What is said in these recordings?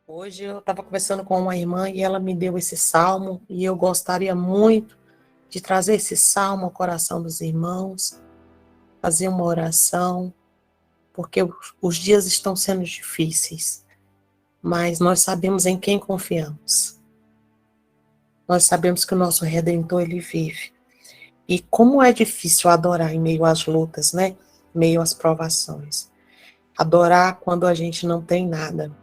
Hoje eu estava conversando com uma irmã e ela me deu esse salmo e eu gostaria muito de trazer esse salmo ao coração dos irmãos, fazer uma oração, porque os dias estão sendo difíceis, mas nós sabemos em quem confiamos. Nós sabemos que o nosso Redentor, ele vive. E como é difícil adorar em meio às lutas, né? Em meio às provações. Adorar quando a gente não tem nada.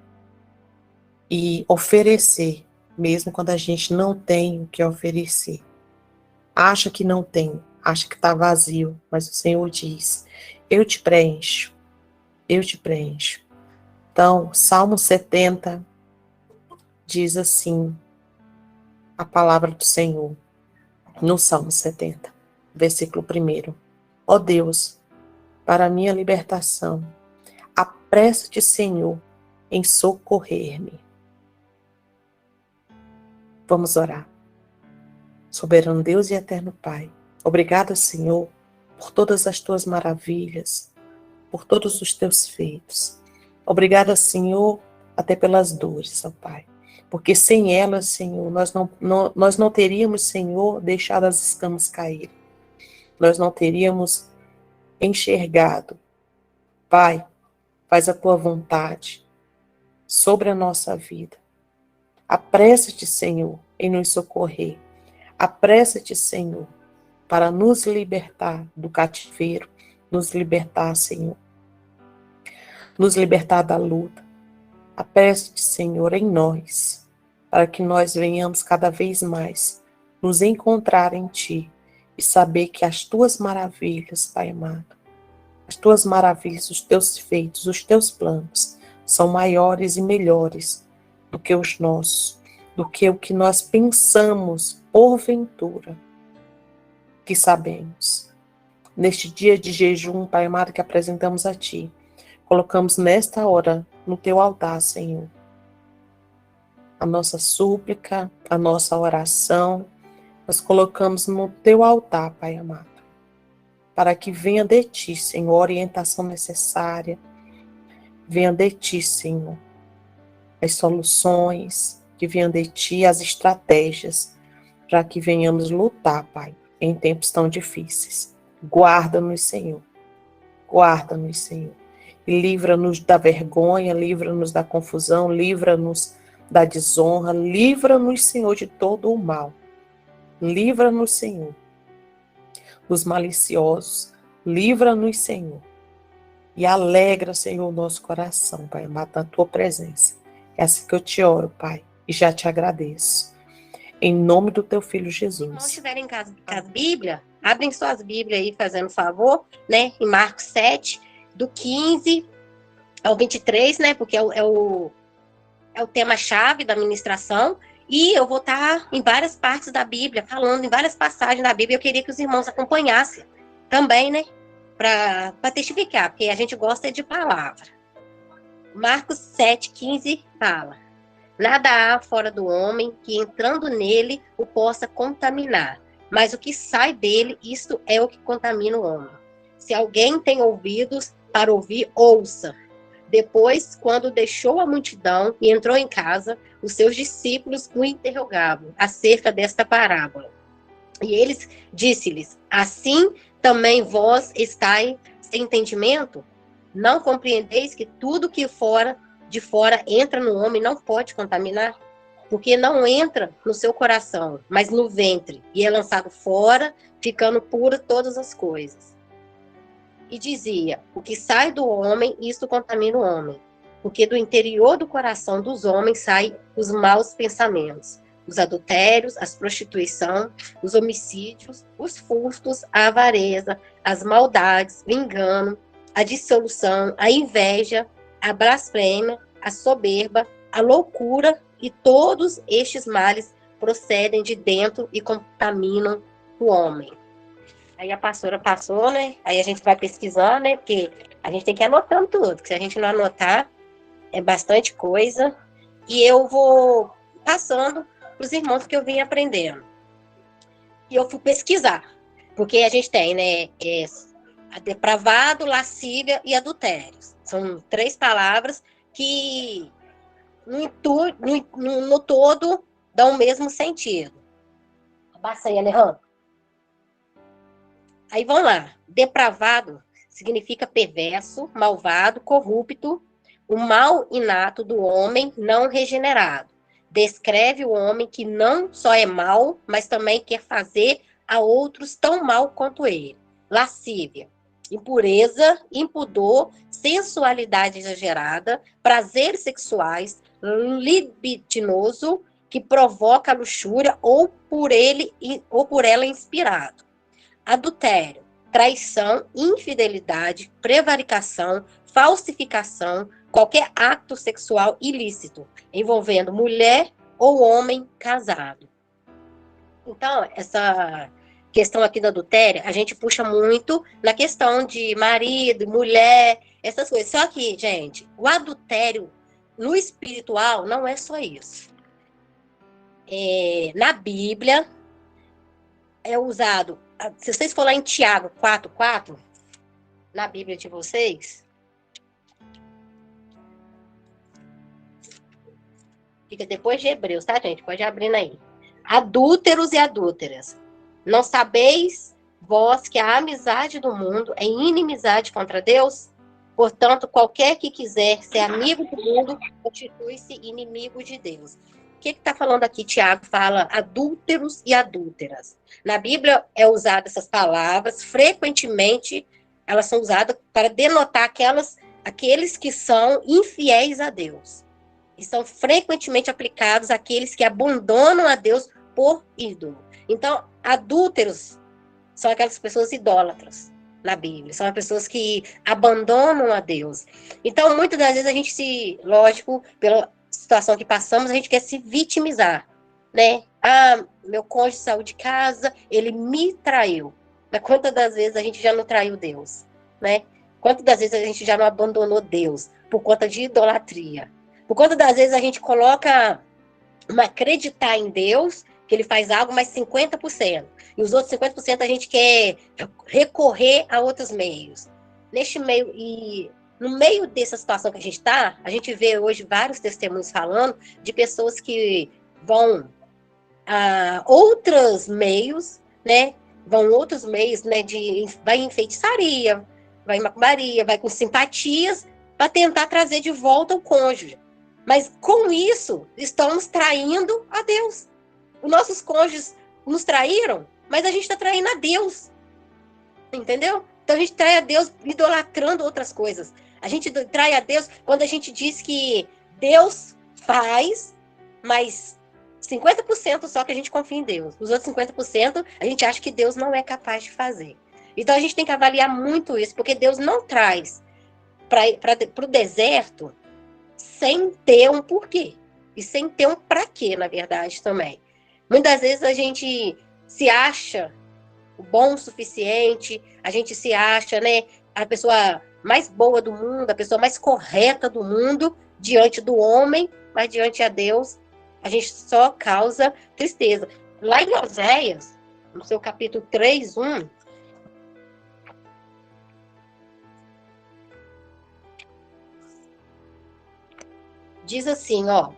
E oferecer, mesmo quando a gente não tem o que oferecer. Acha que não tem, acha que está vazio, mas o Senhor diz: eu te preencho, eu te preencho. Então, Salmo 70 diz assim, a palavra do Senhor, no Salmo 70, versículo 1. Ó Deus, para a minha libertação, apressa-te, Senhor, em socorrer-me. Vamos orar. Soberano Deus e eterno Pai, obrigado, Senhor, por todas as tuas maravilhas, por todos os teus feitos. Obrigada, Senhor, até pelas dores, ó Pai. Porque sem elas, Senhor, nós não teríamos, Senhor, deixado as escamas cair. Nós não teríamos enxergado. Pai, faz a tua vontade sobre a nossa vida. Apressa-te, Senhor, em nos socorrer. Apressa-te, Senhor, para nos libertar do cativeiro, nos libertar, Senhor, nos libertar da luta. Apressa-te, Senhor, em nós, para que nós venhamos cada vez mais nos encontrar em Ti e saber que as Tuas maravilhas, Pai amado, as Tuas maravilhas, os Teus feitos, os Teus planos são maiores e melhores do que os nossos, do que o que nós pensamos porventura que sabemos. Neste dia de jejum, Pai amado, que apresentamos a Ti, colocamos nesta hora no Teu altar, Senhor, a nossa súplica, a nossa oração, nós colocamos no Teu altar, Pai amado, para que venha de Ti, Senhor, a orientação necessária, venha de Ti, Senhor, as soluções, que venham de Ti as estratégias, para que venhamos lutar, Pai, em tempos tão difíceis. Guarda-nos, Senhor. Guarda-nos, Senhor. E livra-nos da vergonha, livra-nos da confusão, livra-nos da desonra, livra-nos, Senhor, de todo o mal. Livra-nos, Senhor, dos maliciosos. Livra-nos, Senhor. E alegra, Senhor, o nosso coração, Pai, na tua presença. É assim que eu te oro, Pai, e já te agradeço. Em nome do teu Filho Jesus. Se tiverem com as Bíblias, abrem suas Bíblias aí, fazendo favor, né? Em Marcos 7, do 15 ao 23, né? Porque é o tema-chave da ministração. E eu vou estar em várias partes da Bíblia, falando em várias passagens da Bíblia. Eu queria que os irmãos acompanhassem também, né? Para testificar, porque a gente gosta de palavra. Marcos 7, 15 fala: nada há fora do homem que, entrando nele, o possa contaminar. Mas o que sai dele, isto é o que contamina o homem. Se alguém tem ouvidos para ouvir, ouça. Depois, quando deixou a multidão e entrou em casa, os seus discípulos o interrogavam acerca desta parábola. E eles disse-lhes: assim também vós estáis sem entendimento? Não compreendeis que tudo que de fora entra no homem não pode contaminar? Porque não entra no seu coração, mas no ventre, e é lançado fora, ficando pura todas as coisas. E dizia: o que sai do homem, isto contamina o homem. Porque do interior do coração dos homens saem os maus pensamentos, os adultérios, as prostituição, os homicídios, os furtos, a avareza, as maldades, o engano, a dissolução, a inveja, a blasfêmia, a soberba, a loucura, e todos estes males procedem de dentro e contaminam o homem. Aí a pastora passou, né? Aí a gente vai pesquisando, né? Porque a gente tem que ir anotando tudo, porque se a gente não anotar, é bastante coisa. E eu vou passando para os irmãos que eu vim aprendendo. E eu fui pesquisar, porque a gente tem, né? Depravado, lascívia e adultério. São 3 palavras que no todo dão o mesmo sentido. Abaixa aí, Alejandro. Aí vamos lá. Depravado significa perverso, malvado, corrupto, o mal inato do homem não regenerado. Descreve o homem que não só é mau, mas também quer fazer a outros tão mal quanto ele. Lascívia, impureza, impudor, sensualidade exagerada, prazeres sexuais, libidinoso, que provoca a luxúria ou por ela inspirado. Adultério, traição, infidelidade, prevaricação, falsificação, qualquer ato sexual ilícito envolvendo mulher ou homem casado. Então, essa questão aqui do adultério, a gente puxa muito na questão de marido, mulher, essas coisas. Só que, gente, o adultério no espiritual não é só isso. Na Bíblia, é usado. Se vocês for lá em Tiago 4:4, na Bíblia de vocês, fica depois de Hebreus, tá, gente? Pode abrir aí. Adúlteros e adúlteras, não sabeis vós que a amizade do mundo é inimizade contra Deus? Portanto, qualquer que quiser ser amigo do mundo, constitui-se inimigo de Deus. O que está falando aqui? Tiago fala adúlteros e adúlteras. Na Bíblia é usada essas palavras, frequentemente elas são usadas para denotar aqueles que são infiéis a Deus. E são frequentemente aplicados àqueles que abandonam a Deus por ídolo. Então, adúlteros são aquelas pessoas idólatras na Bíblia, são as pessoas que abandonam a Deus. Então, muitas das vezes lógico, pela situação que passamos, a gente quer se vitimizar, né? Meu cônjuge saiu de casa, ele me traiu. Mas quantas das vezes a gente já não traiu Deus, né? Quantas das vezes a gente já não abandonou Deus por conta de idolatria? Por conta das vezes a gente coloca acreditar em Deus, que ele faz algo, mas 50%. E os outros 50% a gente quer recorrer a outros meios. No meio dessa situação que a gente está, a gente vê hoje vários testemunhos falando de pessoas que vão a outros meios, né? Vai em feitiçaria, vai em macumbaria, vai com simpatias para tentar trazer de volta o cônjuge. Mas com isso, estamos traindo a Deus. Os nossos cônjuges nos traíram, mas a gente está traindo a Deus. Entendeu? Então a gente trai a Deus idolatrando outras coisas. A gente trai a Deus quando a gente diz que Deus faz, mas 50% só que a gente confia em Deus. Os outros 50% a gente acha que Deus não é capaz de fazer. Então a gente tem que avaliar muito isso, porque Deus não traz para o deserto sem ter um porquê. E sem ter um para quê, na verdade, também. Muitas vezes a gente se acha o bom o suficiente, a gente se acha, né, a pessoa mais boa do mundo, a pessoa mais correta do mundo, diante do homem, mas diante a Deus, a gente só causa tristeza. Lá em Oséias, no seu capítulo 3:1, diz assim, ó: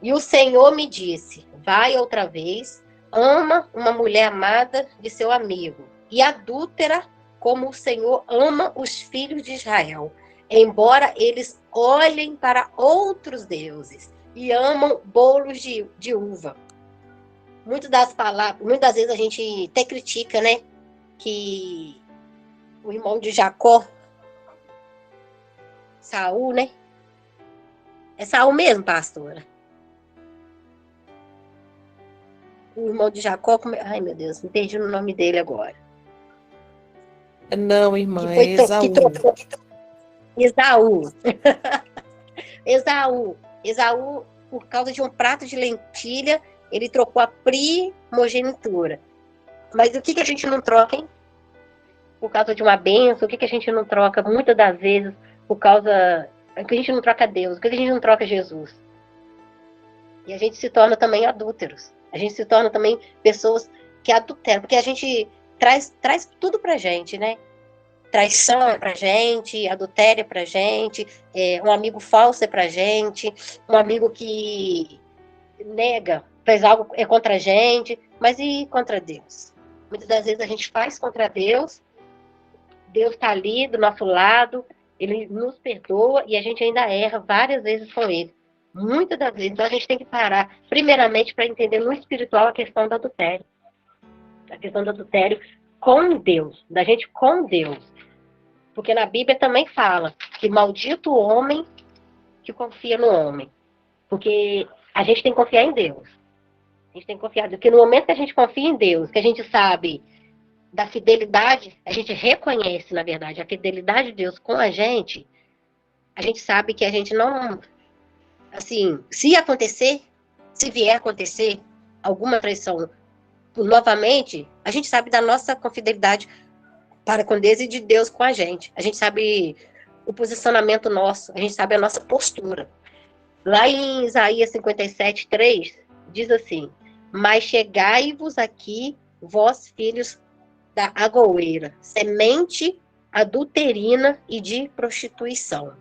e o Senhor me disse, vai outra vez, ama uma mulher amada de seu amigo, e adúltera como o Senhor ama os filhos de Israel, embora eles olhem para outros deuses e amam bolos de uva. Muitas das vezes a gente até critica, né, que o irmão de Jacó, Saul, né? É Saul mesmo, pastora? O irmão de Jacó, ai meu Deus, me perdi no nome dele agora. Não, irmã, é Esaú. Esaú, por causa de um prato de lentilha, ele trocou a primogenitura. Mas o que a gente não troca, hein? Por causa de uma bênção, o que a gente não troca muitas das vezes por causa... O que a gente não troca Deus, o que a gente não troca Jesus. E a gente se torna também adúlteros. A gente se torna também pessoas que adulteram, porque a gente traz tudo pra gente, né? traição é pra gente, adultério é pra gente, um amigo falso é pra gente, um amigo que nega, fez algo é contra a gente, mas e contra Deus? Muitas das vezes a gente faz contra Deus, Deus está ali do nosso lado, Ele nos perdoa e a gente ainda erra várias vezes com Ele. Muitas das vezes. Então a gente tem que parar, primeiramente, para entender no espiritual a questão do adultério. A questão do adultério com Deus, da gente com Deus. Porque na Bíblia também fala que maldito o homem que confia no homem. Porque a gente tem que confiar em Deus. A gente tem que confiar, porque no momento que a gente confia em Deus, que a gente sabe da fidelidade, a gente reconhece, na verdade, a fidelidade de Deus com a gente sabe que a gente não, assim, se acontecer, se vier a acontecer alguma traição novamente, a gente sabe da nossa confidelidade para com Deus e de Deus com a gente. A gente sabe o posicionamento nosso, a gente sabe a nossa postura. Lá em Isaías 57:3, diz assim: mas chegai-vos aqui, vós filhos da agoeira, semente adulterina e de prostituição.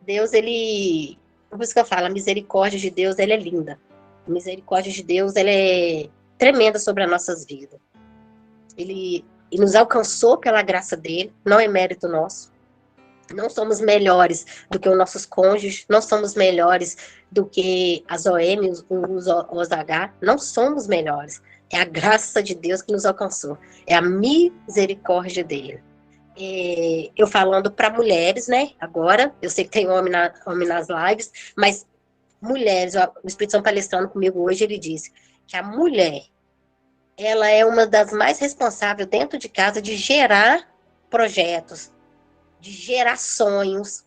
Deus, ele... Por isso que eu falo, a misericórdia de Deus, ela é linda. A misericórdia de Deus, ela é tremenda sobre as nossas vidas. Ele nos alcançou pela graça dele, não é mérito nosso. Não somos melhores do que os nossos cônjuges, não somos melhores do que as OM, os OH, não somos melhores. É a graça de Deus que nos alcançou, é a misericórdia dele. Eu falando para mulheres, né? Agora, eu sei que tem homem nas lives, mas mulheres, o Espírito Santo palestrando comigo hoje, ele disse que a mulher, ela é uma das mais responsáveis dentro de casa de gerar projetos, de gerar sonhos,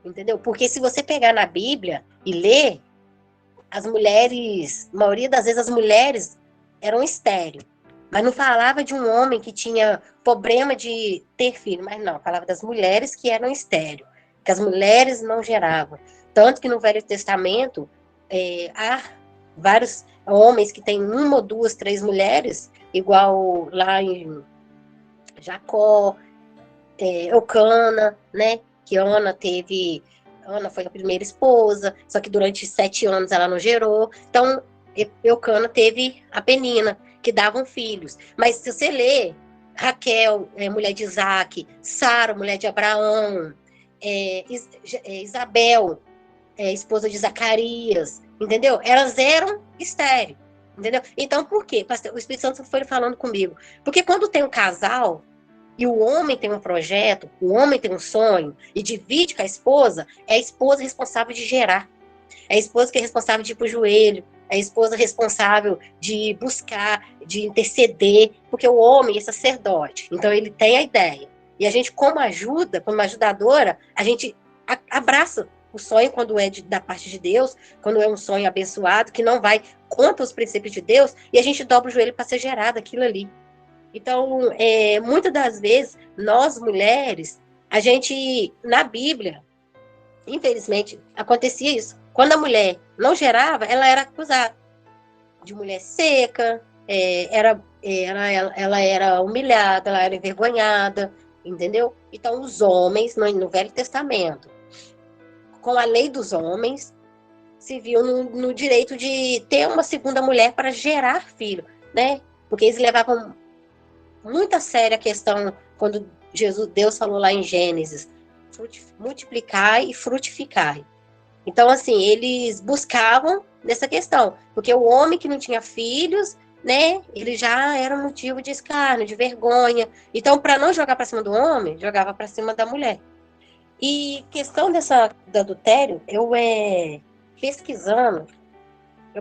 entendeu? Porque se você pegar na Bíblia e ler, as mulheres, a maioria das vezes as mulheres eram estéreis, mas não falava de um homem que tinha problema de ter filho, mas não, falava das mulheres que eram estéreis, que as mulheres não geravam. Tanto que no Velho Testamento, há vários homens que têm uma, duas, três mulheres, igual lá em Jacó, Eucana, né? Que Ana foi a primeira esposa, só que durante 7 anos ela não gerou. Então, Eucana teve a Penina, que davam filhos. Mas se você ler, Raquel, mulher de Isaac, Sara, mulher de Abraão, Isabel, esposa de Zacarias, entendeu? Elas eram estéreis, entendeu? Então, por quê? O Espírito Santo foi falando comigo. Porque quando tem um casal, e o homem tem um projeto, o homem tem um sonho, e divide com a esposa, é a esposa responsável de gerar. É a esposa que é responsável de ir para o joelho, é a esposa responsável de buscar, de interceder, porque o homem é sacerdote, então ele tem a ideia. E a gente, como ajudadora, a gente abraça o sonho quando é da parte de Deus, quando é um sonho abençoado, que não vai contra os princípios de Deus, e a gente dobra o joelho para ser gerado aquilo ali. Então, muitas das vezes, nós mulheres, a gente, na Bíblia, infelizmente, acontecia isso. Quando a mulher não gerava, ela era acusada de mulher seca, ela era humilhada, ela era envergonhada, entendeu? Então, os homens, no Velho Testamento, com a lei dos homens, se viu no direito de ter uma segunda mulher para gerar filho, né? Porque eles levavam muito a sério a questão, quando Deus falou lá em Gênesis, multiplicai e frutificai. Então, assim, eles buscavam nessa questão, porque o homem que não tinha filhos, né, ele já era um motivo de escárnio, de vergonha. Então, para não jogar para cima do homem, jogava para cima da mulher. E questão do adultério, eu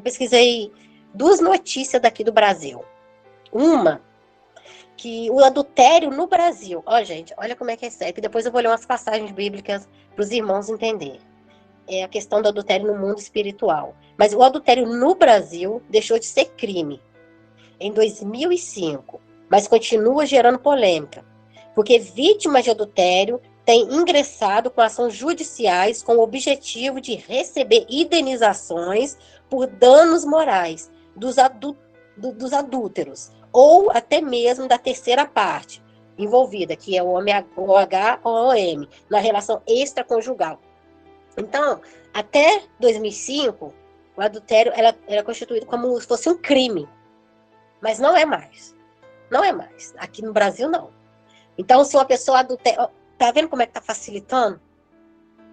pesquisei 2 notícias daqui do Brasil. Uma, que o adultério no Brasil, gente, olha como é que é sério, que depois eu vou ler umas passagens bíblicas para os irmãos entenderem. É a questão do adultério no mundo espiritual. Mas o adultério no Brasil deixou de ser crime em 2005, mas continua gerando polêmica, porque vítimas de adultério têm ingressado com ações judiciais com o objetivo de receber indenizações por danos morais dos adúlteros, ou até mesmo da terceira parte. envolvida, que é o OH-OM, na relação extraconjugal. Então, até 2005, o adultério era constituído como se fosse um crime. Mas não é mais. Não é mais. Aqui no Brasil, não. Então, se uma pessoa adultera... Tá vendo como é que tá facilitando?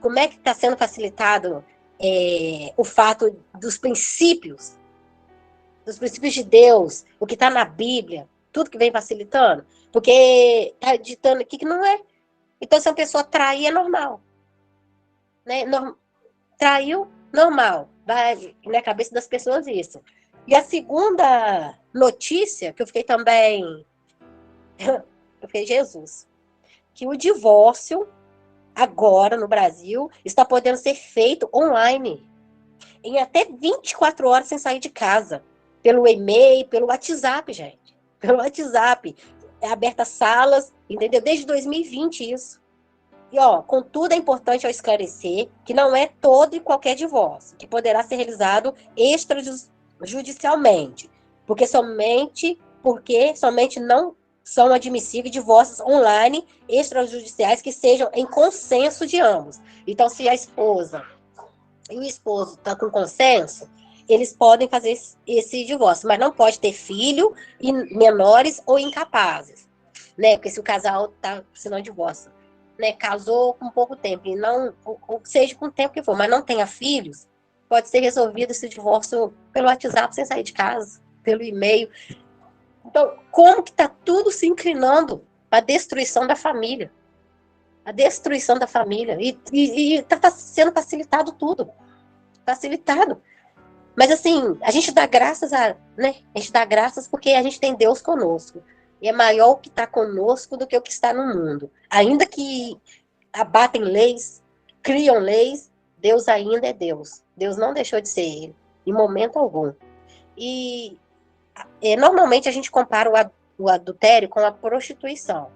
Como é que está sendo facilitado o fato dos princípios de Deus, o que está na Bíblia, tudo que vem facilitando? Porque está ditando aqui que não é. Então, se uma pessoa trair, é normal. Né? Traiu, normal. Vai na cabeça das pessoas isso. E a segunda notícia, que eu fiquei também... eu fiquei, Jesus, que o divórcio, agora no Brasil, está podendo ser feito online. Em até 24 horas sem sair de casa. Pelo e-mail, pelo WhatsApp, gente. Pelo WhatsApp. É aberta salas, entendeu? Desde 2020 isso. E, contudo, é importante eu esclarecer que não é todo e qualquer divórcio que poderá ser realizado extrajudicialmente, porque somente não são admissíveis divórcios online extrajudiciais que sejam em consenso de ambos. Então, se a esposa e o esposo estão com consenso, eles podem fazer esse divórcio, mas não pode ter filho, e menores ou incapazes, né? Porque se o casal está assinando divórcio, né, casou com pouco tempo, e não, ou seja, com o tempo que for, mas não tenha filhos, pode ser resolvido esse divórcio pelo WhatsApp, sem sair de casa, pelo e-mail. Então, como que está tudo se inclinando para a destruição da família? A destruição da família. E está sendo facilitado tudo. Facilitado. Mas, assim, a gente dá graças né? A gente dá graças porque a gente tem Deus conosco. E é maior o que está conosco do que o que está no mundo. Ainda que abatem leis, criam leis, Deus ainda é Deus. Deus não deixou de ser Ele, em momento algum. E normalmente a gente compara o adultério com a prostituição,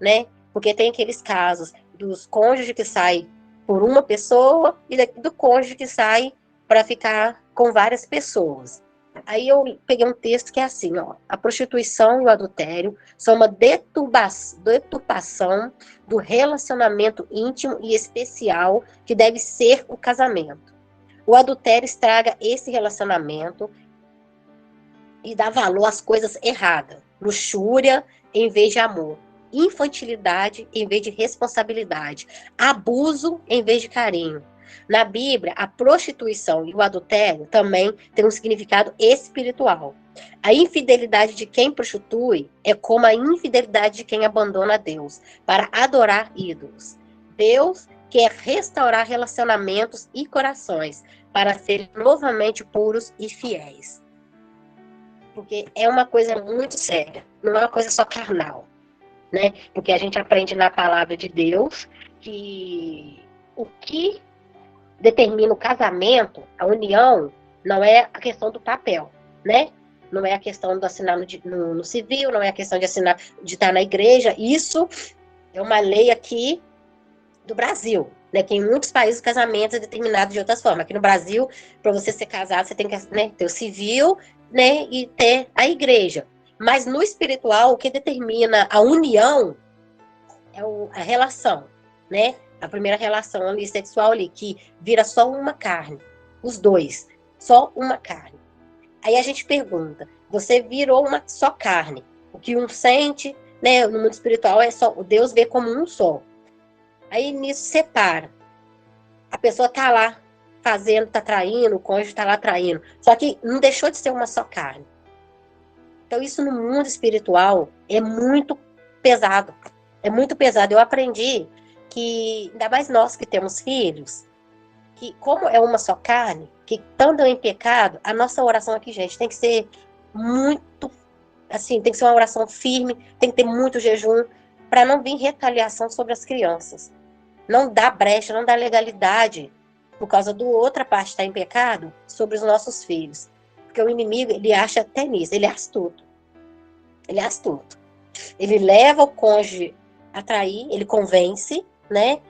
né? Porque tem aqueles casos dos cônjuges que saem por uma pessoa e do cônjuge que sai para ficar com várias pessoas. Aí eu peguei um texto que é assim, a prostituição e o adultério são uma deturpação do relacionamento íntimo e especial que deve ser o casamento. O adultério estraga esse relacionamento e dá valor às coisas erradas. Luxúria em vez de amor. Infantilidade em vez de responsabilidade. Abuso em vez de carinho. Na Bíblia, a prostituição e o adultério também têm um significado espiritual. A infidelidade de quem prostitui é como a infidelidade de quem abandona Deus para adorar ídolos. Deus quer restaurar relacionamentos e corações para serem novamente puros e fiéis. Porque é uma coisa muito séria, não é uma coisa só carnal, né? Porque a gente aprende na palavra de Deus que o que determina o casamento, a união, não é a questão do papel, né? Não é a questão de assinar no civil, não é a questão de assinar, de estar na igreja. Isso é uma lei aqui do Brasil, né? Que em muitos países o casamento é determinado de outras formas. Aqui no Brasil, para você ser casado, você tem que, né, ter o civil, né, e ter a igreja. Mas no espiritual, o que determina a união é a relação, né? A primeira relação ali, sexual ali, que vira só uma carne. Os dois, só uma carne. Aí a gente pergunta, você virou uma só carne. O que um sente, né, no mundo espiritual é só, o Deus vê como um só. Aí nisso separa. A pessoa tá lá fazendo, tá traindo, o cônjuge tá lá traindo. Só que não deixou de ser uma só carne. Então isso no mundo espiritual é muito pesado. É muito pesado. Eu aprendi que, ainda mais nós que temos filhos, que como é uma só carne, que andam em pecado, a nossa oração aqui, gente, tem que ser muito, assim, tem que ser uma oração firme, tem que ter muito jejum, para não vir retaliação sobre as crianças. Não dá brecha, não dá legalidade, por causa do outra parte estar em pecado, sobre os nossos filhos. Porque o inimigo, ele acha até nisso, ele é astuto. Ele é astuto. Ele leva o cônjuge a trair, ele convence, né,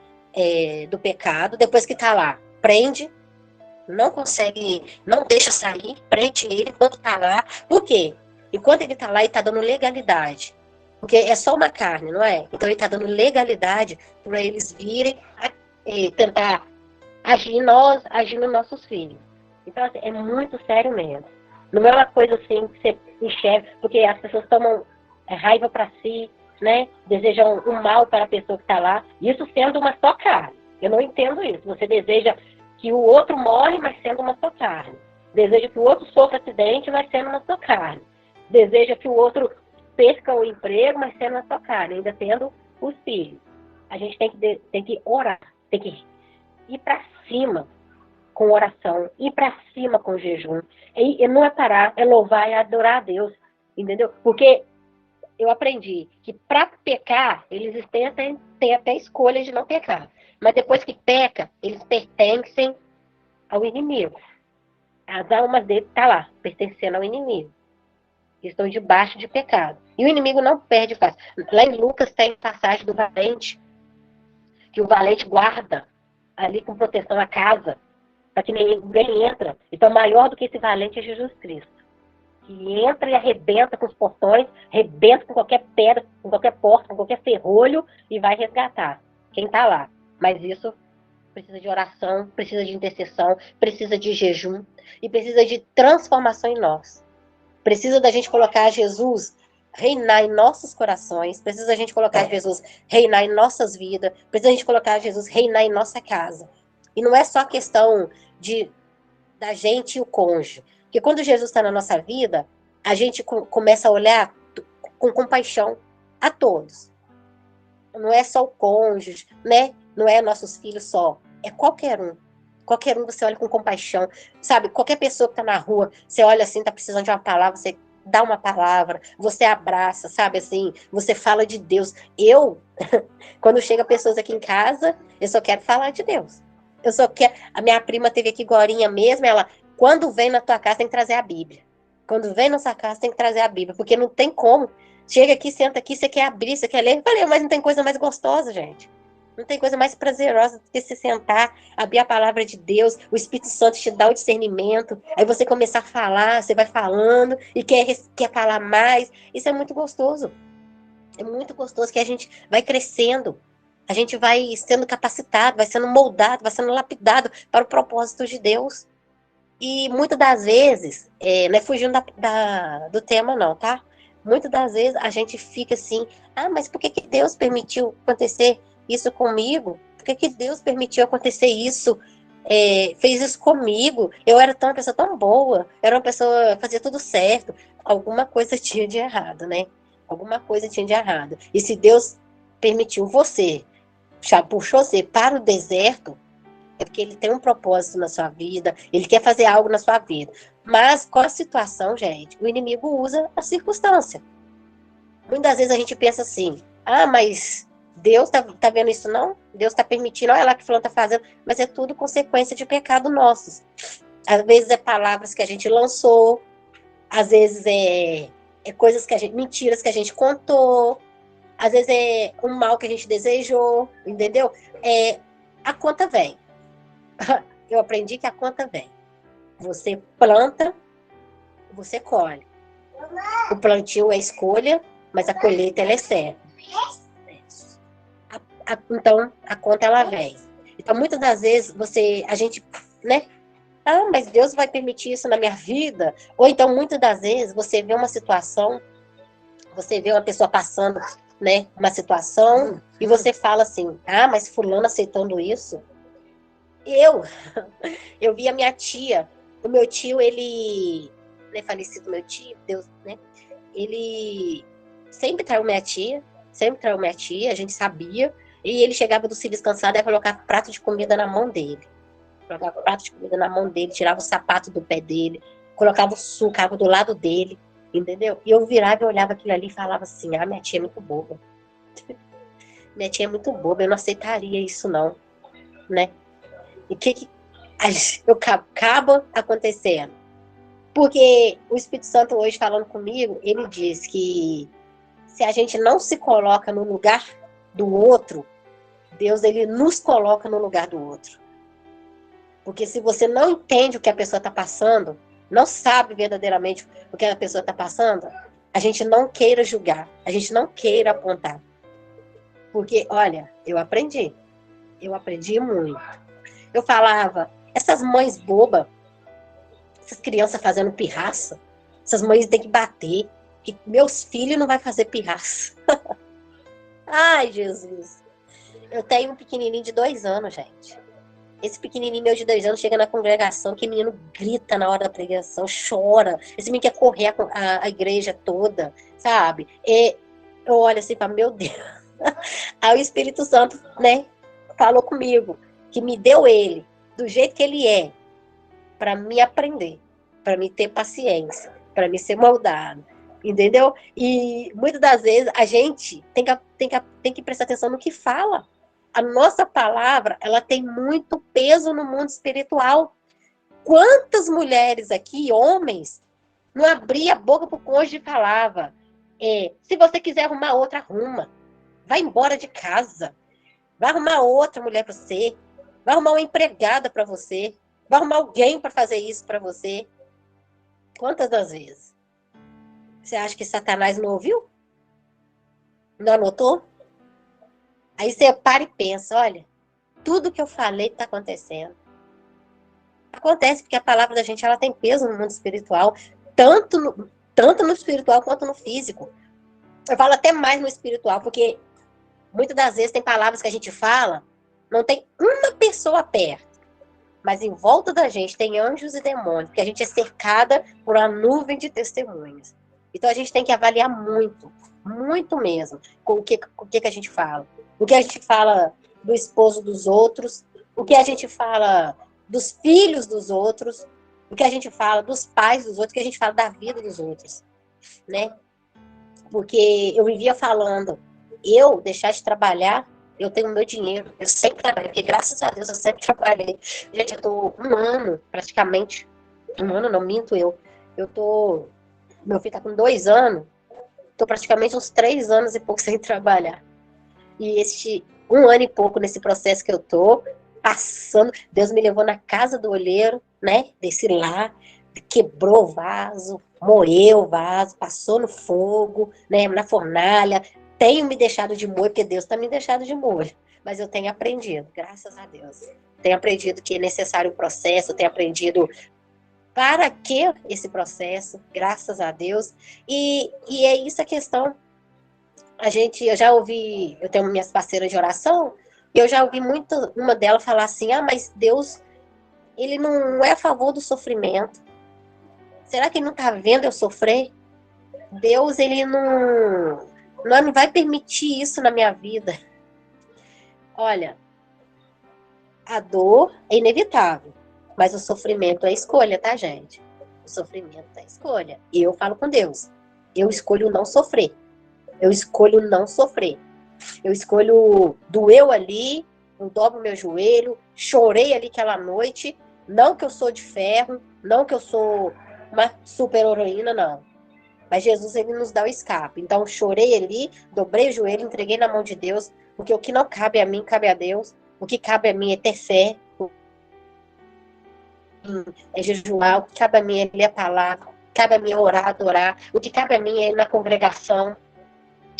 do pecado, depois que tá lá, prende, não consegue, não deixa sair, prende ele enquanto tá lá. Por quê? Enquanto ele tá lá, ele tá dando legalidade Porque é só uma carne, não é? Então ele está dando legalidade para eles virem tentar agir em nós, agir nos nossos filhos. Então, assim, é muito sério mesmo. Não é uma coisa assim que você enxerga, porque as pessoas tomam raiva para si, né? Desejam o mal para a pessoa que está lá, isso sendo uma só carne. Eu não entendo isso. Você deseja que o outro morre, mas sendo uma só carne. Deseja que o outro sofra acidente, mas sendo uma só carne. Deseja que o outro perca o emprego, mas sendo uma só carne, ainda tendo os filhos. A gente tem que orar, tem que ir para cima com oração, ir para cima com jejum. E não é parar, é louvar, é adorar a Deus, entendeu? Porque eu aprendi que para pecar, eles têm até escolha de não pecar. Mas depois que peca, eles pertencem ao inimigo. As almas dele estão lá, pertencendo ao inimigo. Estão debaixo de pecado. E o inimigo não perde fácil. Lá em Lucas tem passagem do valente, que o valente guarda ali com proteção a casa, para que ninguém entra. Então, maior do que esse valente é Jesus Cristo. Que entra e arrebenta com os portões, arrebenta com qualquer pedra, com qualquer porta, com qualquer ferrolho e vai resgatar quem está lá. Mas isso precisa de oração, precisa de intercessão, precisa de jejum e precisa de transformação em nós. Precisa da gente colocar Jesus reinar em nossos corações, precisa da gente colocar Jesus reinar em nossas vidas, precisa da gente colocar Jesus reinar em nossa casa. E não é só questão da gente e o cônjuge. Porque quando Jesus está na nossa vida, a gente começa a olhar com compaixão a todos. Não é só o cônjuge, né? Não é nossos filhos só. É qualquer um. Qualquer um você olha com compaixão. Sabe, qualquer pessoa que está na rua, você olha assim, está precisando de uma palavra, você dá uma palavra, você abraça, sabe assim, você fala de Deus. Quando chega pessoas aqui em casa, eu só quero falar de Deus. Eu só quero. A minha prima teve aqui agorinha mesmo, ela, quando vem na tua casa, tem que trazer a Bíblia. Quando vem na sua casa, tem que trazer a Bíblia, porque não tem como. Chega aqui, senta aqui, você quer abrir, você quer ler. Eu falei, mas não tem coisa mais gostosa, gente. Não tem coisa mais prazerosa do que se sentar, abrir a palavra de Deus, o Espírito Santo te dá o discernimento, aí você começar a falar, você vai falando e quer falar mais. Isso é muito gostoso. É muito gostoso que a gente vai crescendo, a gente vai sendo capacitado, vai sendo moldado, vai sendo lapidado para o propósito de Deus. E muitas das vezes, não é fugindo do tema não, tá? Muitas das vezes a gente fica assim, mas por que Deus permitiu acontecer isso comigo? Por que Deus permitiu acontecer isso? Fez isso comigo? Eu era uma pessoa tão boa, era uma pessoa, fazia tudo certo. Alguma coisa tinha de errado, né? Alguma coisa tinha de errado. E se Deus permitiu você, puxou você para o deserto, é porque ele tem um propósito na sua vida, ele quer fazer algo na sua vida. Mas com a situação, gente, o inimigo usa a circunstância. Muitas vezes a gente pensa assim, mas Deus tá vendo isso não? Deus tá permitindo, olha lá que fulano tá fazendo, mas é tudo consequência de pecado nossos. Às vezes é palavras que a gente lançou, às vezes é coisas mentiras que a gente contou, às vezes é um mal que a gente desejou, entendeu? A conta vem. Eu aprendi que a conta vem. Você planta, você colhe. O plantio é escolha, mas a colheita ela é certa. Então, a conta ela vem. Então, muitas das vezes, a gente, né? Mas Deus vai permitir isso na minha vida? Ou então, muitas das vezes, você vê uma situação, você vê uma pessoa passando, né, uma situação, e você fala assim, mas fulano aceitando isso? Eu vi a minha tia, o meu tio, ele, né, falecido meu tio, Deus, né, ele sempre traiu minha tia, a gente sabia, e ele chegava do serviço cansado e colocava prato de comida na mão dele. Colocava o prato de comida na mão dele, tirava o sapato do pé dele, colocava o suco, ficava do lado dele, entendeu? E eu virava e olhava aquilo ali e falava assim, minha tia é muito boba. Minha tia é muito boba, eu não aceitaria isso não, né? E o que acaba acontecendo? Porque o Espírito Santo hoje falando comigo, ele diz que se a gente não se coloca no lugar do outro, Deus ele nos coloca no lugar do outro. Porque se você não entende o que a pessoa está passando, não sabe verdadeiramente o que a pessoa está passando, a gente não queira julgar, a gente não queira apontar. Porque, olha, eu aprendi muito. Eu falava, essas mães bobas, essas crianças fazendo pirraça, essas mães têm que bater, que meus filhos não vai fazer pirraça. Ai, Jesus. Eu tenho um pequenininho de 2 anos, gente. Esse pequenininho meu de 2 anos chega na congregação, que menino grita na hora da pregação, chora. Esse menino quer correr a igreja toda, sabe? E eu olho assim para meu Deus. Aí o Espírito Santo, né, falou comigo, que me deu ele, do jeito que ele é, para me aprender, para me ter paciência, para me ser moldado, entendeu? E muitas das vezes a gente tem que prestar atenção no que fala. A nossa palavra, ela tem muito peso no mundo espiritual. Quantas mulheres aqui, homens, não abria a boca pro cônjuge e falava, se você quiser arrumar outra, arruma. Vai embora de casa. Vai arrumar outra mulher para você. Vai arrumar uma empregada para você. Vai arrumar alguém para fazer isso para você. Quantas das vezes? Você acha que Satanás não ouviu? Não anotou? Aí você para e pensa, olha, tudo que eu falei está acontecendo. Acontece porque a palavra da gente ela tem peso no mundo espiritual, tanto no espiritual quanto no físico. Eu falo até mais no espiritual, porque muitas das vezes tem palavras que a gente fala, não tem uma pessoa perto, mas em volta da gente tem anjos e demônios, porque a gente é cercada por uma nuvem de testemunhas. Então a gente tem que avaliar muito, muito mesmo, com o que a gente fala. O que a gente fala do esposo dos outros, o que a gente fala dos filhos dos outros, o que a gente fala dos pais dos outros, o que a gente fala da vida dos outros, né? Porque eu vivia falando, eu deixar de trabalhar, eu tenho meu dinheiro, eu sempre trabalhei, porque graças a Deus eu sempre trabalhei. Gente, eu tô 1 ano, praticamente, 1 ano não, minto eu tô, meu filho tá com 2 anos, tô praticamente uns 3 anos e pouco sem trabalhar. E este 1 ano e pouco nesse processo que eu tô passando, Deus me levou na casa do olheiro, né, desci lá, quebrou o vaso, moeu o vaso, passou no fogo, né, na fornalha. Tenho me deixado de molho, porque Deus está me deixando de molho. Mas eu tenho aprendido, graças a Deus. Tenho aprendido que é necessário o processo, tenho aprendido para que esse processo, graças a Deus. E é isso a questão. Eu já ouvi, eu tenho minhas parceiras de oração, e eu já ouvi muito uma delas falar assim, mas Deus, ele não é a favor do sofrimento. Será que ele não está vendo eu sofrer? Deus, ele não vai permitir isso na minha vida. Olha, a dor é inevitável, mas o sofrimento é escolha, tá, gente? O sofrimento é escolha. E eu falo com Deus, eu escolho não sofrer. Eu escolho não sofrer. Eu escolho doeu ali, eu dobro meu joelho, chorei ali aquela noite, não que eu sou de ferro, não que eu sou uma super heroína, não. Mas Jesus, ele nos dá o escape. Então, chorei ali, dobrei o joelho, entreguei na mão de Deus, porque o que não cabe a mim, cabe a Deus. O que cabe a mim é ter fé, é jejuar, o que cabe a mim é ler a palavra, o que cabe a mim é orar, adorar, o que cabe a mim é ir na congregação,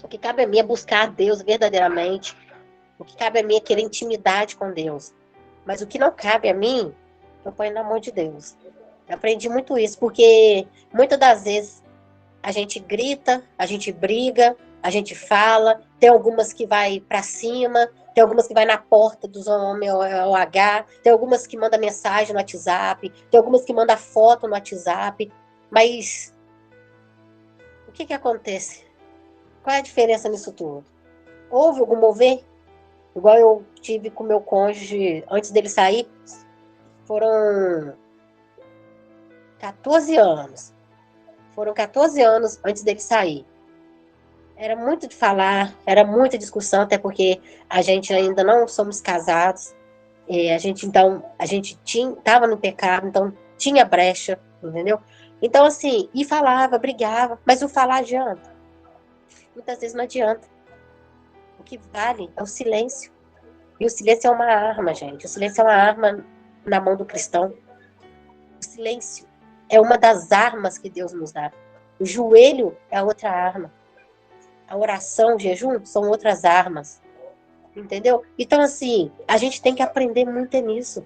o que cabe a mim é buscar a Deus verdadeiramente, o que cabe a mim é querer intimidade com Deus. Mas o que não cabe a mim, eu ponho na mão de Deus. Eu aprendi muito isso, porque muitas das vezes a gente grita, a gente briga, a gente fala, tem algumas que vai para cima, tem algumas que vai na porta dos homens OH, tem algumas que mandam mensagem no WhatsApp, tem algumas que mandam foto no WhatsApp, mas o que acontece? Qual é a diferença nisso tudo? Houve algum mover? Igual eu tive com meu cônjuge antes dele sair, foram 14 anos. Foram 14 anos antes dele sair. Era muito de falar, era muita discussão, até porque a gente ainda não somos casados. A gente estava no pecado, então tinha brecha, entendeu? Então, assim, e falava, brigava, mas o falar adianta. Muitas vezes não adianta. O que vale é o silêncio. E o silêncio é uma arma, gente. O silêncio é uma arma na mão do cristão. O silêncio é uma das armas que Deus nos dá. O joelho é outra arma. A oração, o jejum são outras armas. Entendeu? Então, assim, a gente tem que aprender muito nisso.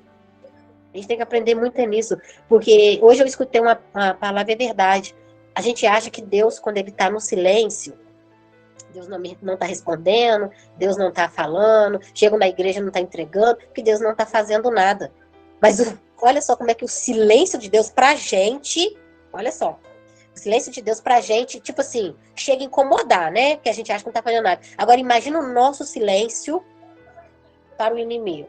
A gente tem que aprender muito nisso. Porque hoje eu escutei uma palavra, é verdade. A gente acha que Deus, quando ele está no silêncio, Deus não está respondendo, Deus não está falando, chega na igreja não está entregando, porque Deus não está fazendo nada. Mas olha só como é que o silêncio de Deus pra gente, olha só, o silêncio de Deus pra gente, tipo assim, chega a incomodar, né? Que a gente acha que não tá fazendo nada. Agora imagina o nosso silêncio para o inimigo.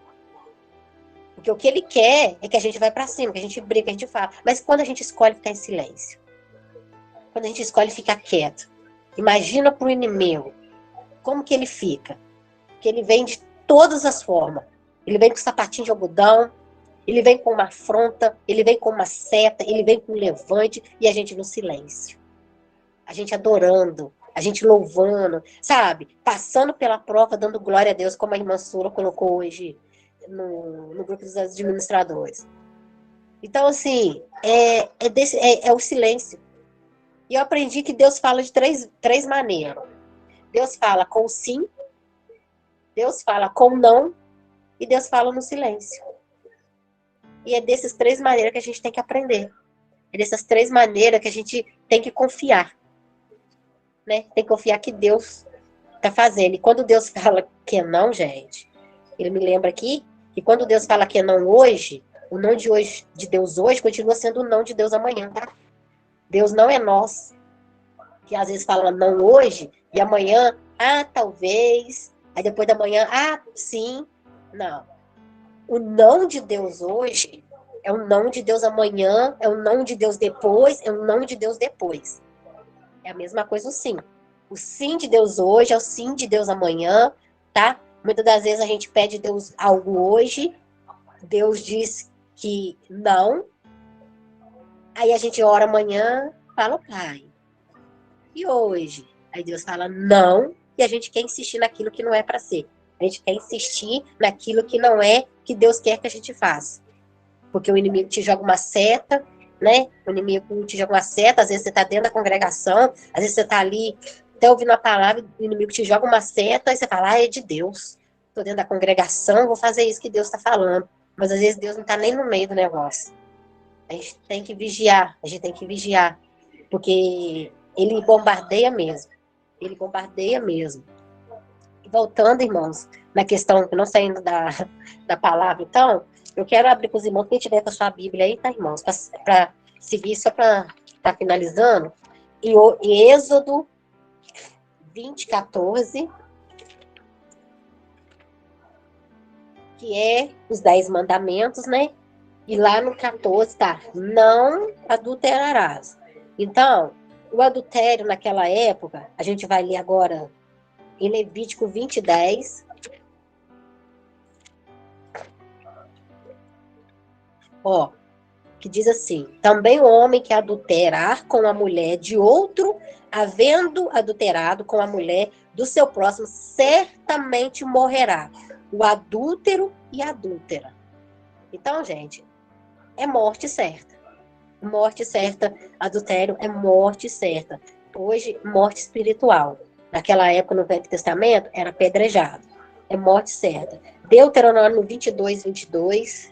Porque o que ele quer é que a gente vai para cima, que a gente briga, que a gente fala. Mas quando a gente escolhe ficar em silêncio, quando a gente escolhe ficar quieto, imagina para o inimigo, como que ele fica? Que ele vem de todas as formas. Ele vem com sapatinho de algodão, ele vem com uma afronta, ele vem com uma seta, ele vem com um levante, e a gente no silêncio. A gente adorando, a gente louvando, sabe? Passando pela prova, dando glória a Deus, como a irmã Sula colocou hoje no grupo dos administradores. Então, assim, é o silêncio. E eu aprendi que Deus fala de três maneiras. Deus fala com sim, Deus fala com não, e Deus fala no silêncio. E é dessas três maneiras que a gente tem que aprender. É dessas três maneiras que a gente tem que confiar. Né? Tem que confiar que Deus está fazendo. E quando Deus fala que é não, gente, ele me lembra aqui que quando Deus fala que é não hoje, o não de hoje, de Deus hoje, continua sendo o não de Deus amanhã, tá? Deus não é nós, que às vezes fala não hoje, e amanhã, talvez, aí depois da manhã, sim. Não. O não de Deus hoje é o não de Deus amanhã, é o não de Deus depois, é o não de Deus depois. É a mesma coisa o sim. O sim de Deus hoje é o sim de Deus amanhã, tá? Muitas das vezes a gente pede a Deus algo hoje, Deus diz que não, aí a gente ora amanhã, fala, Pai, e hoje? Aí Deus fala não, e a gente quer insistir naquilo que não é para ser. A gente quer insistir naquilo que não é que Deus quer que a gente faça. Porque o inimigo te joga uma seta, né? O inimigo te joga uma seta, às vezes você está dentro da congregação, às vezes você está ali, até ouvindo a palavra, o inimigo te joga uma seta, e você fala, é de Deus. Estou dentro da congregação, vou fazer isso que Deus está falando. Mas às vezes Deus não está nem no meio do negócio. A gente tem que vigiar, porque ele bombardeia mesmo. Ele bombardeia mesmo. E voltando, irmãos, na questão, não saindo da palavra, então, eu quero abrir para os irmãos, quem tiver com a sua Bíblia aí, tá, irmãos? Para seguir, só para estar finalizando. E Êxodo 20:14, que é os 10 mandamentos, né? E lá no 14 tá, não adulterarás. Então, o adultério naquela época, a gente vai ler agora em Levítico 20:10. Ó, que diz assim: também o homem que adulterar com a mulher de outro, havendo adulterado com a mulher do seu próximo, certamente morrerá. O adúltero e a adúltera. Então, gente, é morte certa. Morte certa, adultério é morte certa. Hoje, morte espiritual. Naquela época, no Velho Testamento, era apedrejado. É morte certa. Deuteronômio 22:22.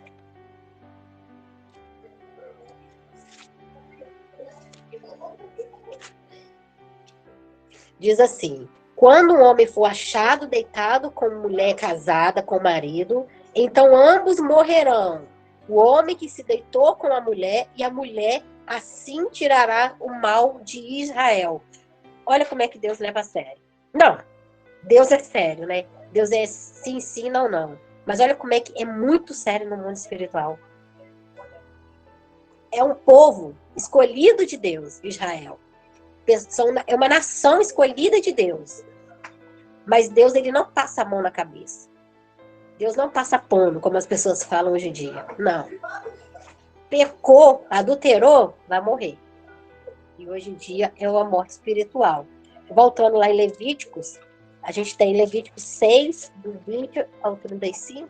Diz assim: quando um homem for achado deitado com mulher casada com marido, então ambos morrerão. O homem que se deitou com a mulher e a mulher assim tirará o mal de Israel. Olha como é que Deus leva a sério. Não, Deus é sério, né? Deus é sim, sim, não, não. Mas olha como é que é muito sério no mundo espiritual. É um povo escolhido de Deus, Israel. É uma nação escolhida de Deus. Mas Deus, ele não passa a mão na cabeça. Deus não passa pano, como as pessoas falam hoje em dia. Não. Pecou, adulterou, vai morrer. E hoje em dia é uma morte espiritual. Voltando lá em Levíticos, a gente tem Levíticos 6, do 20 ao 35.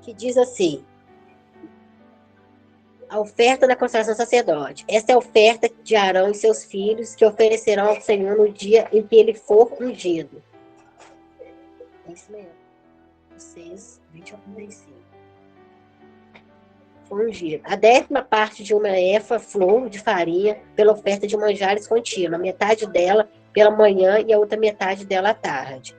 que diz assim: a oferta da consagração do sacerdote. Esta é a oferta de Arão e seus filhos que oferecerão ao Senhor no dia em que ele for ungido. É isso mesmo. 6, 20 a 35. For ungido. A 10ª parte de uma efa flor de farinha pela oferta de manjares contínua. Metade dela pela manhã e a outra metade dela à tarde.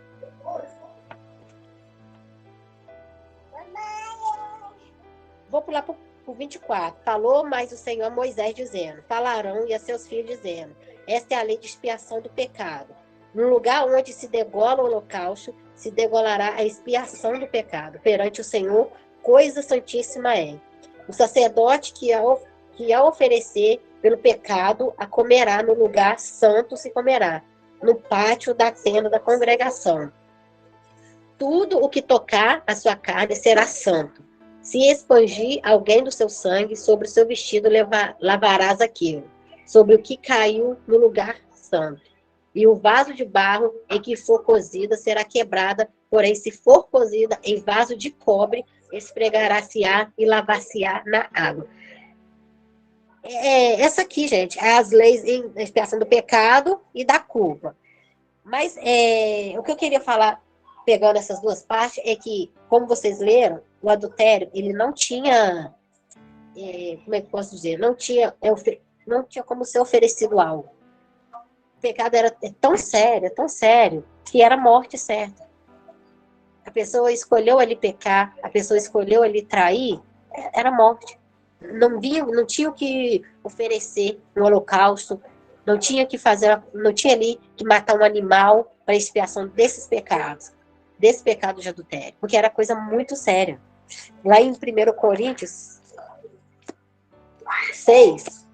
Vou pular para o 24. Falou mais o Senhor a Moisés, dizendo: falarão e a seus filhos, dizendo: esta é a lei de expiação do pecado. No lugar onde se degola o holocausto, se degolará a expiação do pecado. Perante o Senhor, coisa santíssima é. O sacerdote que a oferecer pelo pecado, a comerá no lugar santo se comerá, no pátio da tenda da congregação. Tudo o que tocar a sua carne será santo. Se expangir alguém do seu sangue, sobre o seu vestido lavarás aquilo, sobre o que caiu no lugar santo. E o vaso de barro em que for cozida será quebrada, porém, se for cozida em vaso de cobre, esfregará-se-á e lavar-se-á na água. Essa aqui, gente, é as leis em expiação do pecado e da culpa. Mas o que eu queria falar, pegando essas duas partes, é que, como vocês leram, o adultério, ele não tinha, como é que eu posso dizer? Não tinha como ser oferecido algo. O pecado era tão sério, que era a morte certa. A pessoa escolheu ali pecar, a pessoa escolheu ali trair, era morte. Não tinha o que oferecer no holocausto, não tinha ali que matar um animal para expiação desses pecados, desse pecado de adultério, porque era coisa muito séria. Lá em 1 Coríntios 6,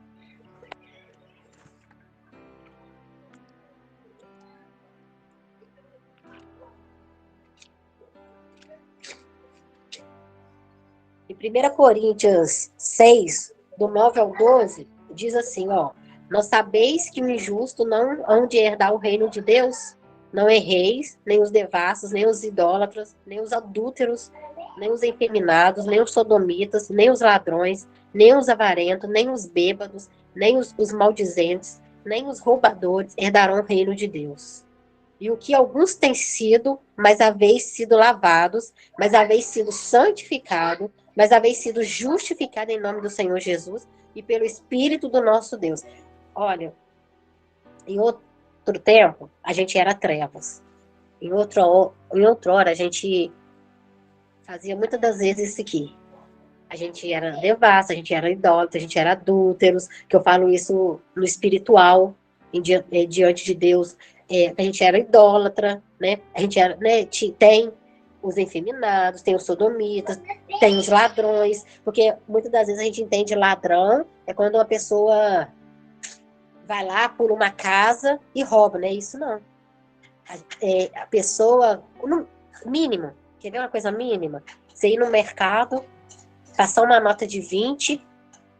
em 1 Coríntios 6, do 9 ao 12, diz assim, ó: não sabeis que o injusto não hão de herdar o reino de Deus? Não erreis, nem os devassos, nem os idólatras, nem os adúlteros, nem os efeminados, nem os sodomitas, nem os ladrões, nem os avarentos, nem os bêbados, nem os maldizentes, nem os roubadores herdarão o reino de Deus. E o que alguns têm sido, mas haveis sido lavados, mas haveis sido santificado, mas haveis sido justificado em nome do Senhor Jesus e pelo Espírito do nosso Deus. Olha, em outro tempo, a gente era trevas. Em outra hora, a gente fazia muitas das vezes isso aqui. A gente era devassa, a gente era idólatra, a gente era adúlteros, que eu falo isso no espiritual, diante de Deus. A gente era idólatra, né? A gente era, né? Tem os efeminados, tem os sodomitas, tem os ladrões, porque muitas das vezes a gente entende ladrão é quando uma pessoa vai lá, pula uma casa e rouba, não é isso não. A pessoa, no mínimo, quer ver uma coisa mínima? Você ir no mercado, passar uma nota de 20,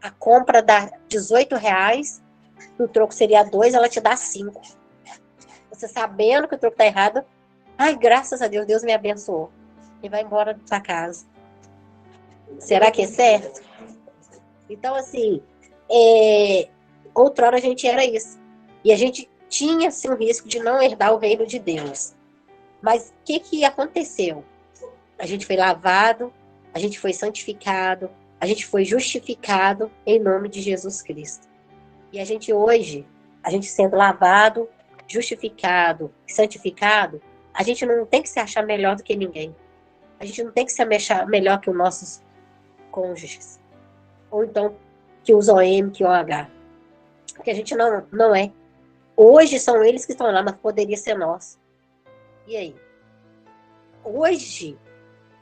a compra dá R$18, o troco seria 2, ela te dá 5. Você sabendo que o troco tá errado, ai, graças a Deus, Deus me abençoou. E vai embora da sua casa. Será que é certo? Então, assim, outrora a gente era isso. E a gente tinha, assim, o risco de não herdar o reino de Deus. Mas o que aconteceu? A gente foi lavado, a gente foi santificado, a gente foi justificado em nome de Jesus Cristo. E a gente hoje, a gente sendo lavado, justificado, santificado, a gente não tem que se achar melhor do que ninguém. A gente não tem que se achar melhor que os nossos cônjuges. Ou então que os OM, que o OH. Porque a gente não é. Hoje são eles que estão lá, mas poderia ser nós. E aí? Hoje,